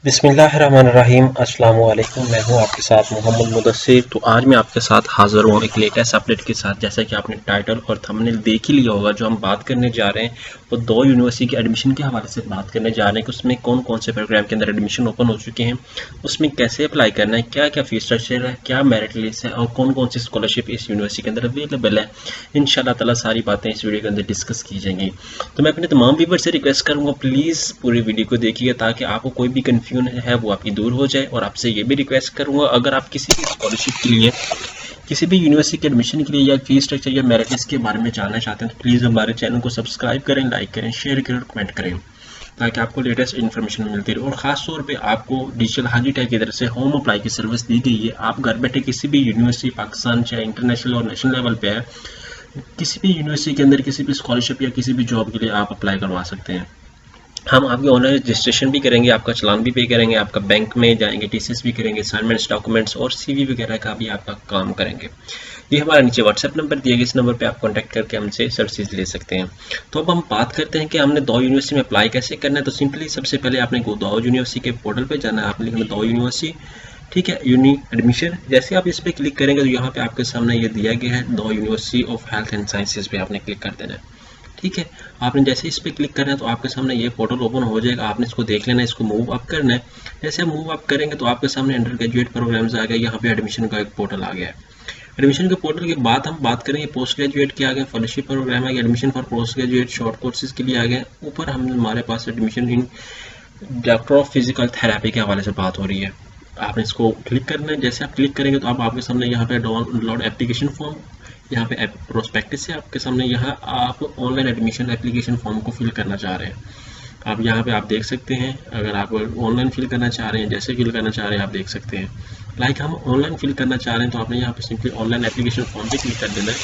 बिस्मिल्लाहिर्रहमानिर्रहीम। अस्सलाम वालेकुम। मैं हूं आपके साथ मोहम्मद मुदस्सिर। तो आज मैं आपके साथ हाज़िर हूं एक लेटेस्ट अपडेट के साथ। जैसा कि आपने टाइटल और थंबनेल देख ही लिया होगा, जो हम बात करने जा रहे हैं वो दो यूनिवर्सिटी के एडमिशन के हवाले से बात करने जा रहे हैं कि उसमें कौन कौन से प्रोग्राम के अंदर एडमिशन ओपन हो चुके हैं, उसमें कैसे अप्लाई करना है, क्या क्या फीस स्ट्रक्चर है, क्या मेरिट लिस्ट है और कौन कौन सी स्कॉलरशिप इस यूनिवर्सिटी के अंदर अवेलेबल है। इंशाल्लाह ताला सारी बातें इस वीडियो के अंदर डिस्कस की जाएंगी। तो मैं अपने तमाम व्यूअर से रिक्वेस्ट करूंगा, प्लीज़ पूरी वीडियो को देखिएगा ताकि आपको कोई भी कंफ्यूजन है वो आपकी दूर हो जाए। और आपसे ये भी रिक्वेस्ट करूंगा, अगर आप किसी भी स्कॉलरशिप के लिए, किसी भी यूनिवर्सिटी के एडमिशन के लिए या फीस स्ट्रक्चर या मेरिट लिस्ट के बारे में जानना चाहते हैं तो प्लीज़ हमारे चैनल को सब्सक्राइब करें, लाइक करें, शेयर करें और कमेंट करें ताकि आपको लेटेस्ट इन्फॉर्मेशन मिलती रहे। और ख़ास तौर पे आपको डिजिटल हाजी टैग की तरफ से होम अप्लाई की सर्विस दी गई है। आप घर बैठे किसी भी यूनिवर्सिटी, पाकिस्तान चाहे इंटरनेशनल और नेशनल लेवल पे है, किसी भी यूनिवर्सिटी के अंदर किसी भी स्कॉलरशिप या किसी भी जॉब के लिए आप अप्लाई करवा सकते हैं। हम आपके ऑनलाइन रजिस्ट्रेशन भी करेंगे, आपका चालान भी पे करेंगे, आपका बैंक में जाएंगे, टीसीएस भी करेंगे, असाइनमेंट्स, डॉक्यूमेंट्स और सीवी वगैरह का भी आपका काम करेंगे। ये हमारा नीचे व्हाट्सएप नंबर दिया गया, इस नंबर पे आप कांटेक्ट करके हमसे सर्विसेज ले सकते हैं। तो अब हम बात करते हैं कि हमने दो यूनिवर्सिटी में अप्लाई कैसे करना है। तो सिंपली सबसे पहले आपने दो यूनिवर्सिटी के पोर्टल पे जाना है, आपने लिखना दो यूनिवर्सिटी, ठीक है, यूनी एडमिशन। जैसे आप इस पर क्लिक करेंगे तो यहाँ पे आपके सामने ये दिया गया है दो university of health and sciences पे आपने क्लिक कर देना है। ठीक है, आपने जैसे इस पर क्लिक करना है तो आपके सामने ये पोर्टल ओपन हो जाएगा। आपने इसको देख लेना है, इसको मूव अप करना है। जैसे मूव अप करेंगे तो आपके सामने अंडर ग्रेजुएट प्रोग्राम्स आ गया, यहाँ पे एडमिशन का एक पोर्टल आ गया है। एडमिशन के पोर्टल के बाद हम बात करेंगे पोस्ट ग्रेजुएट के आ गए, फेलोशिप प्रोग्राम आ गया, admission for post graduate short courses के लिए आ गए। ऊपर हमारे पास admission in doctor of physical therapy के हवाले से बात हो रही है। आपने इसको क्लिक करना है। जैसे आप क्लिक करेंगे तो आप आपके सामने यहाँ पे डाउनलोड एप्लीकेशन फॉर्म, यहाँ पे प्रोस्पेक्टस है आपके सामने। यहाँ आप ऑनलाइन एडमिशन एप्लीकेशन फॉर्म को फिल करना चाह रहे हैं। आप यहाँ पे आप देख सकते हैं, अगर आप ऑनलाइन फिल करना चाह रहे हैं, जैसे फिल करना चाह रहे हैं आप देख सकते हैं। लाइक हम ऑनलाइन फिल करना चाह रहे हैं तो आपने यहाँ पे सिंपली ऑनलाइन एप्लीकेशन फॉर्म पे क्लिक कर देना है।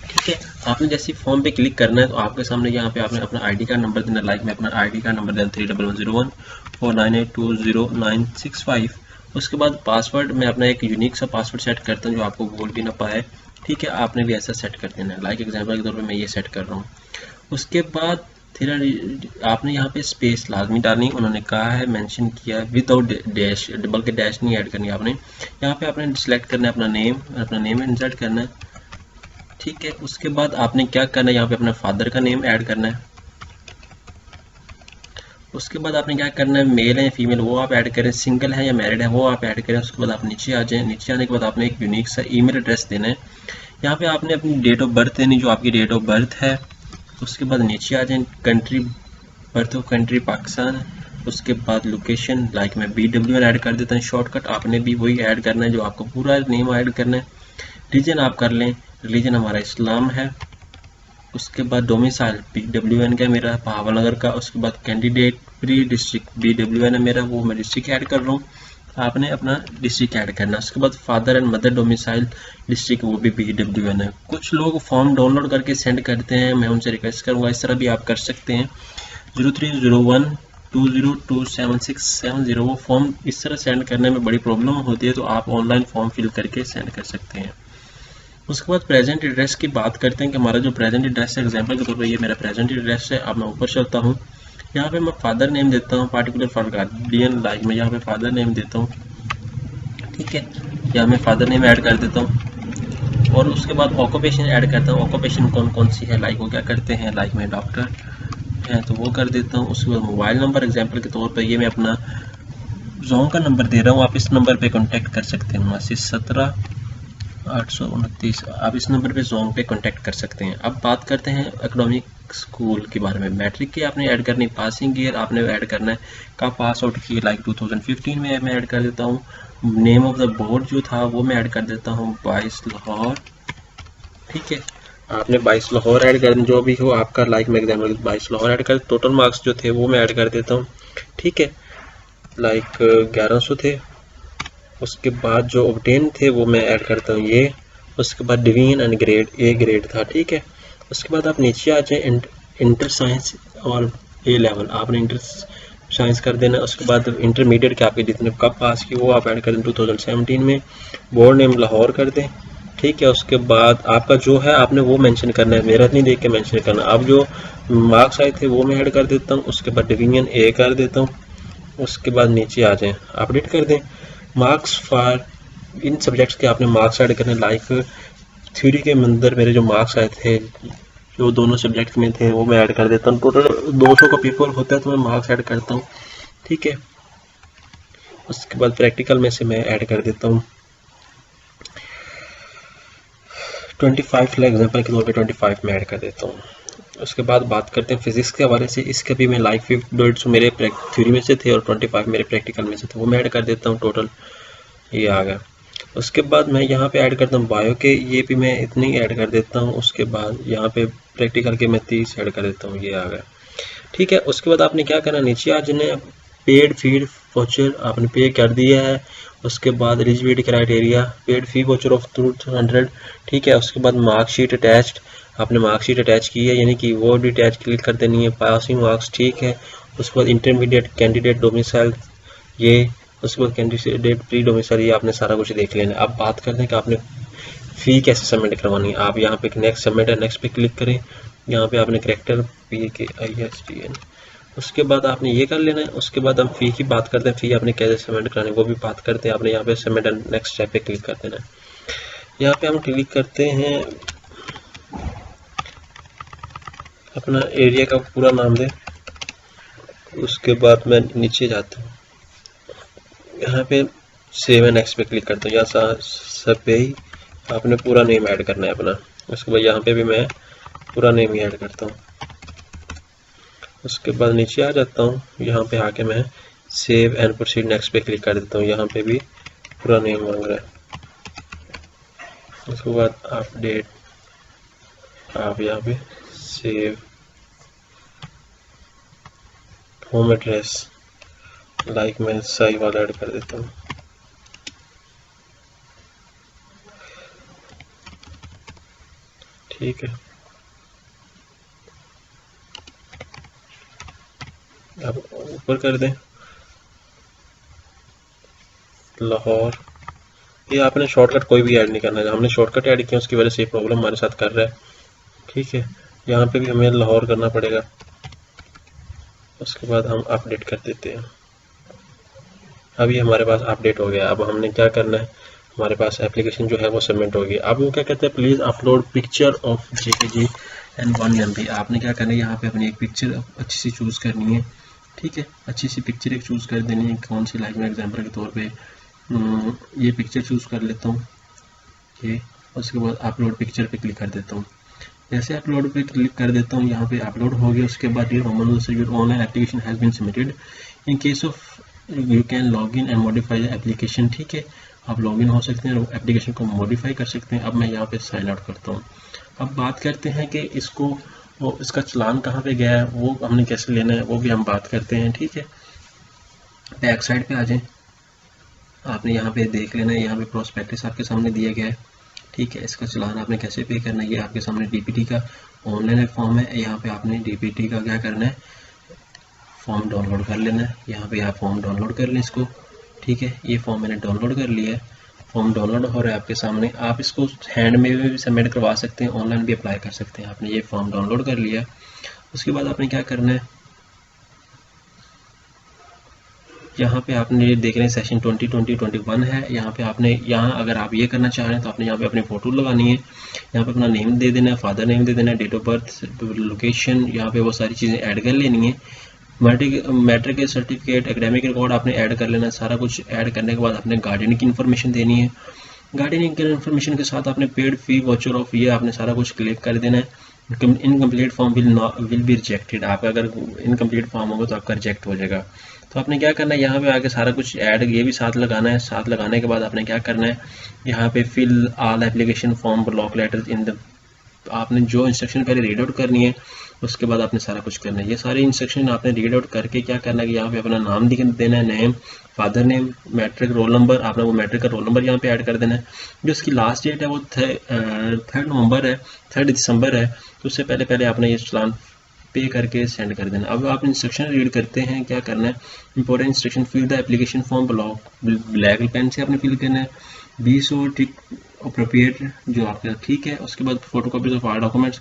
ठीक है, आपने जैसे फॉर्म पे क्लिक करना है तो आपके सामने यहाँ पे आपने अपना आईडी कार्ड नंबर देना। लाइक मैं अपना आईडी कार्ड नंबर देना 311014982096 उसके बाद पासवर्ड मैं अपना एक यूनिक सा पासवर्ड सेट करता हूँ जो आपको भूल भी ना पाए। ठीक है, आपने भी ऐसा सेट कर देना है। लाइक एग्जाम्पल के तौर पे मैं ये सेट कर रहा हूँ। उसके बाद फिर आपने यहाँ पे स्पेस लाजमी डालनी, उन्होंने कहा है मेंशन किया है विदाउट डैश, बल्कि डैश नहीं ऐड करनी आपने। यहाँ पे आपने सिलेक्ट करना है अपना नेम इंसर्ट करना है। ठीक है, उसके बाद आपने क्या करना है, यहाँ पे अपना फादर का नेम ऐड करना है। उसके बाद आपने क्या करना है, मेल है फीमेल वो आप ऐड करें, सिंगल है या मैरिड है वो आप ऐड करें। उसके बाद आप नीचे आ जाएं। नीचे आने के बाद आपने एक यूनिक सा ईमेल एड्रेस देना है। यहाँ पे आपने अपनी डेट ऑफ बर्थ देनी, जो आपकी डेट ऑफ बर्थ है। उसके बाद नीचे आ जाएं, country, birth of country Pakistan है। उसके बाद लोकेशन, लाइक मैं BWN ऐड कर देता हूँ शॉर्टकट, आपने भी वही ऐड करना है जो आपको पूरा नेम ऐड करना है। रीजन आप कर लें, रिलीजन हमारा इस्लाम है। उसके बाद डोमिसाइल BWN का मेरा भावनगर का। उसके बाद कैंडिडेट प्री डिस्ट्रिक्ट BWN है मेरा, वो मैं डिस्ट्रिक्ट ऐड कर रहा हूँ, आपने अपना डिस्ट्रिक्ट ऐड करना। उसके बाद father and mother domicile district वो भी BWN है। कुछ लोग फॉर्म डाउनलोड करके सेंड करते हैं, मैं उनसे रिक्वेस्ट करूँगा इस तरह भी आप कर सकते हैं। 0301202767 वो फॉर्म इस तरह सेंड करने में बड़ी प्रॉब्लम होती है, तो आप ऑनलाइन फॉर्म फिल करके सेंड कर सकते हैं। उसके बाद प्रेजेंट एड्रेस की बात करते हैं कि हमारा जो प्रेजेंट एड्रेस है, एग्जांपल के तौर पर ये मेरा प्रेजेंट एड्रेस है। अब मैं ऊपर चलता हूँ, यहाँ पे मैं फादर नेम देता हूँ, पार्टिकुलर फॉर गार्डियन, लाइक मैं यहाँ पे फादर नेम देता हूँ। ठीक है, यहाँ मैं फादर नेम ऐड कर देता हूँ। और उसके बाद ऑक्यूपेशन ऐड करता हूँ, ऑक्यूपेशन कौन कौन सी है, लाइक वो क्या करते हैं, लाइक मैं डॉक्टर है तो वो कर देता हूँ। उसके बाद मोबाइल नंबर, एग्जाम्पल के तौर पर ये मैं अपना जोन का नंबर दे रहा हूँ, आप इस नंबर पर कॉन्टैक्ट कर सकते हैं, 7917 आप इस नंबर पे जोन पे कांटेक्ट कर सकते हैं। अब बात करते हैं एकेडमिक स्कूल के बारे में। मैट्रिक की आपने ऐड करनी, पासिंग ईयर आपने ऐड करना है, कब पास आउट की, लाइक 2015 में मैं ऐड कर देता हूँ। नेम ऑफ द बोर्ड जो था वो मैं ऐड कर देता हूँ 22 लाहौर। ठीक है, आपने 22 लाहौर ऐड कर, जो भी हो आपका, लाइक मैं एग्जाम्पल 22 लाहौर ऐड कर। टोटल मार्क्स जो थे वो मैं ऐड कर देता हूँ। ठीक है, लाइक 1100 थे। उसके बाद जो ऑब्टेन थे वो मैं ऐड करता हूँ ये। उसके बाद division and grade A grade था। ठीक है, उसके बाद आप नीचे आ जाए, इंटर साइंस और A लेवल आपने इंटर साइंस कर देना। उसके बाद इंटरमीडिएट के आपके जितने कब पास की वो आप ऐड कर दें 2017 में। बोर्ड नेम लाहौर कर दें। ठीक है, उसके बाद आपका जो है आपने वो मेंशन करना है, मेरा नहीं देख के मेंशन करना। अब जो मार्क्स आए थे वो मैं ऐड कर देता हूँ। उसके बाद डिवीजन A कर देता हूँ। उसके बाद नीचे आ जाएं, अपडेट कर दें। मार्क्स फॉर इन सब्जेक्ट्स के आपने मार्क्स ऐड करने, लाइक थ्योरी के अंदर मेरे जो मार्क्स आए थे जो दोनों सब्जेक्ट में थे वो मैं ऐड कर देता हूँ। टोटल 200 का पेपर होता है तो मैं मार्क्स ऐड करता हूँ, ठीक है। उसके बाद प्रैक्टिकल में से मैं ऐड कर देता हूँ 25 एग्जाम्पल के तौर पे 25 में ऐड कर देता हूँ। उसके बाद बात करते हैं फिजिक्स के हवाले से। इसके भी मैं लाइक 50 मेरे थ्योरी में से थे और 25 मेरे प्रैक्टिकल में से थे, वो मैं ऐड कर देता हूँ। टोटल ये आ गया। उसके बाद मैं यहाँ पे ऐड करता हूँ बायो के, ये भी मैं इतनी ऐड कर देता हूँ। उसके बाद यहाँ पे प्रैक्टिकल के मैं 30 ऐड कर देता हूँ, ये आ गया, ठीक है। उसके बाद आपने क्या करना, नीचे आ जाना, पेड फीड वोचर आपने पे कर दिया है। उसके बाद eligibility criteria, paid fee voucher of 200, ठीक है। उसके बाद मार्कशीट अटैच्ड, आपने मार्कशीट अटैच की है, यानी कि वो भी अटैच क्लिक कर देनी है। पासिंग मार्क्स, ठीक है। उसके बाद इंटरमीडिएट कैंडिडेट डोमिसाइल, ये। उसके बाद कैंडिडेट प्री डोमिसाइल, ये आपने सारा कुछ देख लेना। अब बात करते हैं कि आपने फ़ी कैसे सबमिट करवानी है। आप यहाँ पे नेक्स्ट सबमिट है, नेक्स्ट पे क्लिक करें। यहाँ पे आपने करेक्टर PKISTN, उसके बाद आपने ये कर लेना है। उसके बाद हम फ़ी की बात करते हैं, फ़ी आपने कैसे सबमिट करानी है वो भी बात करते हैं। आपने यहाँ पे सबमिट एंड नेक्स्ट स्टेप पे क्लिक कर देना है। यहाँ पे हम क्लिक करते हैं, अपना एरिया का पूरा नाम दें। उसके बाद मैं नीचे जाता हूँ, यहाँ पे सेव एंड नेक्स्ट पे क्लिक करता हूँ। यहाँ सब पे ही आपने पूरा नेम ऐड करना है अपना। उसके बाद यहाँ पे भी मैं पूरा नेम ही ऐड करता हूँ। उसके बाद नीचे आ जाता हूँ, यहाँ पे आके मैं सेव एंड प्रोसीड नेक्स्ट पे क्लिक कर देता हूँ। यहाँ पे भी पूरा नेम मांग रहा है। उसके बाद अपडेट, आप यहाँ पे सेव होम एड्रेस, लाइक मैं सही वाला ऐड कर देता हूँ, ठीक है। अब ऊपर कर दें लाहौर, ये आपने शॉर्टकट कोई भी ऐड नहीं करना है। हमने शॉर्टकट ऐड किया उसकी वजह से ये प्रॉब्लम हमारे साथ कर रहा है, ठीक है। यहाँ पे भी हमें लाहौर करना पड़ेगा। उसके बाद हम अपडेट कर देते हैं। अभी हमारे पास अपडेट हो गया। अब हमने क्या करना है, हमारे पास एप्लीकेशन जो है वो सबमिट होगी। अब वो क्या कहते हैं, please upload picture of JPG and 1 MB। आपने क्या करना है, यहाँ पे अपनी एक पिक्चर अच्छी सी चूज़ करनी है, ठीक है। अच्छी सी पिक्चर एक चूज़ कर देनी है। कौन सी, लाइक मैं एग्जांपल के तौर पे ये पिक्चर चूज़ कर लेता हूँ, ये। उसके बाद अपलोड पिक्चर पे क्लिक कर देता हूँ। जैसे अपलोड पे क्लिक कर देता हूँ, यहाँ पे अपलोड हो गया। उसके बाद your online application has been submitted, in case of you can log in and modify the application, ठीक है। आप लॉग इन हो सकते हैं और एप्लीकेशन को मॉडिफाई कर सकते हैं। अब मैं यहाँ पे साइन आउट करता हूँ। अब बात करते हैं कि इसका चालान कहाँ पे गया है, वो हमने कैसे लेना है, वो भी हम बात करते हैं, ठीक है। बैक साइड पे आ जाएं, आपने यहाँ पे देख लेना है, यहाँ पे प्रोस्पेक्टस आपके सामने दिया गया है, ठीक है। इसका चालान आपने कैसे पे करना है, ये आपके सामने DPT का ऑनलाइन एक फॉर्म है। यहाँ पे आपने DPT का क्या करना है, फॉर्म डाउनलोड कर लेना है। यहाँ पे आप फॉर्म डाउनलोड कर लें इसको, ठीक है। ये फॉर्म मैंने डाउनलोड कर लिया है, फॉर्म डाउनलोड हो रहा है आपके सामने। आप इसको हैंड में भी सबमिट करवा सकते हैं, ऑनलाइन भी अप्लाई कर सकते हैं। आपने ये फॉर्म डाउनलोड कर लिया। उसके बाद आपने क्या करना है, यहाँ पे आपने देख रहे हैं सेशन 2020-21 है। यहाँ पे आपने अगर आप ये करना चाह रहे हैं तो आपने यहाँ पे अपनी फ़ोटो लगानी है। यहाँ पे अपना नेम दे देना है, फादर नेम दे देना है, डेट ऑफ बर्थ, लोकेशन, यहाँ पे वो सारी चीज़ें ऐड कर लेनी है। मैट्रिक के सर्टिफिकेट, एकेडमिक रिकॉर्ड आपने ऐड कर लेना है। सारा कुछ ऐड करने के बाद आपने गार्डियन की इन्फॉर्मेशन देनी है। गार्डियन की इन्फॉर्मेशन के साथ आपने पेड फी वॉचर ऑफ, ये आपने सारा कुछ क्लिक कर देना है। Incomplete form will be rejected, आपका अगर इनकम्प्लीट फॉर्म होगा तो आपका रिजेक्ट हो जाएगा। तो आपने क्या करना है, यहाँ पे आके सारा कुछ ऐड ये भी साथ लगाना है। साथ लगाने के बाद आपने क्या करना है, यहाँ पे fill all application form block letters in the, आपने जो इंस्ट्रक्शन पहले रीड आउट करनी है, उसके बाद आपने सारा कुछ करना है। ये सारे इंस्ट्रक्शन आपने रीड आउट करके क्या करना है कि यहाँ पे अपना नाम देना है, name, father name, matric roll number, आपने वो मैट्रिक का रोल नंबर यहाँ पे ऐड कर देना है। जो उसकी लास्ट डेट है वो 3 नवंबर है, 3 दिसंबर है। तो उससे पहले आपने ये चालान पे करके सेंड कर देना। अब आप इंस्ट्रक्शन रीड करते हैं, क्या करना है, important instruction, fill the application form block, black pen से आपने फिल करना है, 20 और ठीक अप्रोप्रिएट जो आपका, ठीक है। उसके बाद photocopies of are documents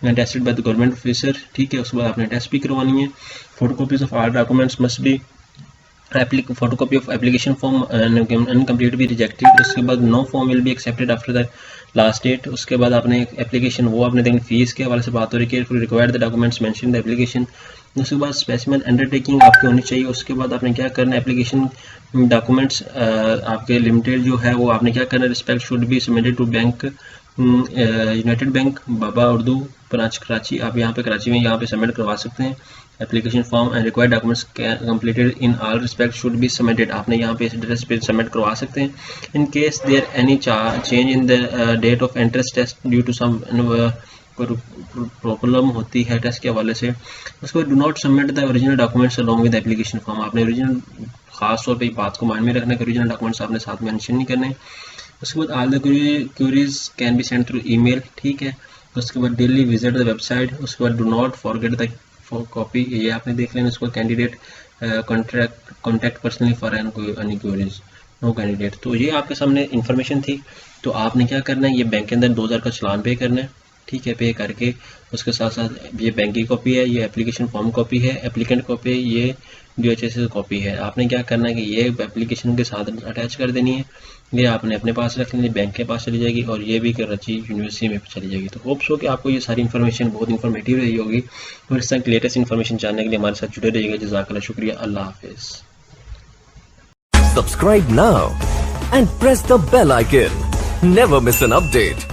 tested by the government officer, ठीक है। उसके बाद आपने टेस्ट भी करवानी है। Photocopies of are documents must be photo copy of application form incomplete भी रिजेक्टेड। उसके बाद no form will be accepted after the last date. उसके बाद आपने एप्लीकेशन वो आपने देखें, फीस के हवाले से बात हो रही है, required the documents mention the application. उसके बाद स्पेसिमेन अंडरटेकिंग आपकी होनी चाहिए। उसके बाद आपने क्या करना है, एप्लीकेशन डॉक्यूमेंट्स आपके लिमिटेड जो है वो आपने क्या करना है, respect should be submitted to bank United Bank Baba Urdu branch Karachi. आप यहाँ पे कराची में यहाँ पे सबमिट करवा सकते हैं application form and required documents completed in all respect should be submitted. आपने यहाँ पे इस एड्रेस पे सबमिट करवा सकते हैं। In case there any change in the date of entrance test due to some problem होती है टेस्ट के हवाले से। उसके बाद do not submit the original documents along with application form. आपने ओरिजिनल खास तौर पे बात को माइंड में रखना है, ओरिजिनल डॉक्यूमेंट्स आपने साथ में मेंशन नहीं करने। उसके बाद all the queries can be send through email, ठीक है। उसके बाद डेली विजिट द वेबसाइट। उसके बाद do not forget the copy, ये आपने देख लेना। उसको candidate contact personally for any queries no candidate. तो ये आपके सामने इन्फॉर्मेशन थी। तो आपने क्या करना है, ये बैंक के अंदर 2000 का चलान पे करना है, ठीक है। पे करके उसके साथ साथ ये बैंक की कॉपी है, ये एप्लीकेशन फॉर्म कॉपी है, एप्लीकेंट कॉपी है, ये DHS कॉपी है। आपने क्या करना है कि ये एप्लीकेशन के साथ अटैच कर देनी है, ये आपने अपने पास रख लेनी, बैंक के पास चली जाएगी और ये भी कराची यूनिवर्सिटी में चली जाएगी। तो होप्स हो कि आपको ये सारी इन्फॉर्मेशन बहुत इन्फॉर्मेटिव रही होगी और इस तरह की लेटेस्ट इन्फॉर्मेशन जानने के लिए हमारे साथ जुड़े रहिएगा। जज़ाकल्लाह, शुक्रिया, अल्लाह हाफिज़। Subscribe now and press the bell icon. Never miss an update.